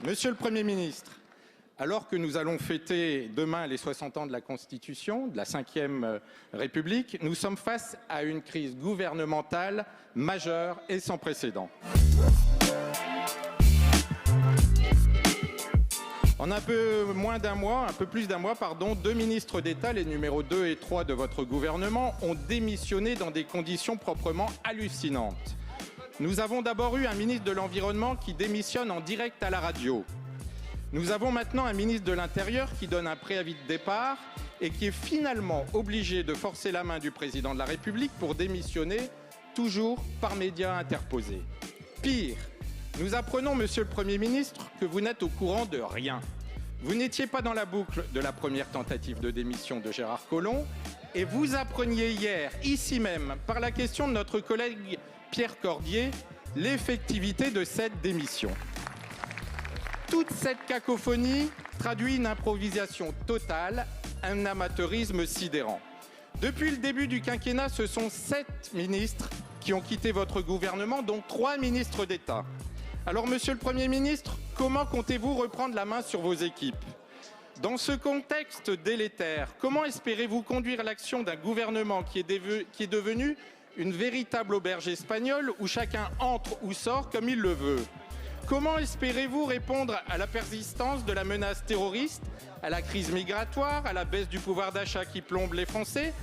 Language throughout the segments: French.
Monsieur le Premier ministre, alors que nous allons fêter demain les 60 ans de la Constitution, de la Ve République, nous sommes face à une crise gouvernementale majeure et sans précédent. En un peu plus d'un mois, deux ministres d'État, les numéros 2 et 3 de votre gouvernement, ont démissionné dans des conditions proprement hallucinantes. Nous avons d'abord eu un ministre de l'Environnement qui démissionne en direct à la radio. Nous avons maintenant un ministre de l'Intérieur qui donne un préavis de départ et qui est finalement obligé de forcer la main du président de la République pour démissionner, toujours par médias interposés. Pire, nous apprenons, monsieur le Premier ministre, que vous n'êtes au courant de rien. Vous n'étiez pas dans la boucle de la première tentative de démission de Gérard Collomb et vous appreniez hier, ici même, par la question de notre collègue Pierre Cordier, l'effectivité de cette démission. Toute cette cacophonie traduit une improvisation totale, un amateurisme sidérant. Depuis le début du quinquennat, ce sont 7 ministres qui ont quitté votre gouvernement, dont 3 ministres d'État. Alors, monsieur le Premier ministre, comment comptez-vous reprendre la main sur vos équipes ? Dans ce contexte délétère, comment espérez-vous conduire l'action d'un gouvernement qui est devenu une véritable auberge espagnole où chacun entre ou sort comme il le veut ? Comment espérez-vous répondre à la persistance de la menace terroriste, à la crise migratoire, à la baisse du pouvoir d'achat qui plombe les Français,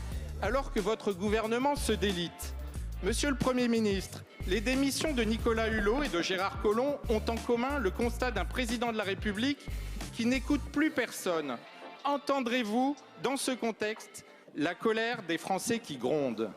alors que votre gouvernement se délite ? Monsieur le Premier ministre, les démissions de Nicolas Hulot et de Gérard Collomb ont en commun le constat d'un président de la République qui n'écoute plus personne. Entendrez-vous, dans ce contexte, la colère des Français qui grondent ?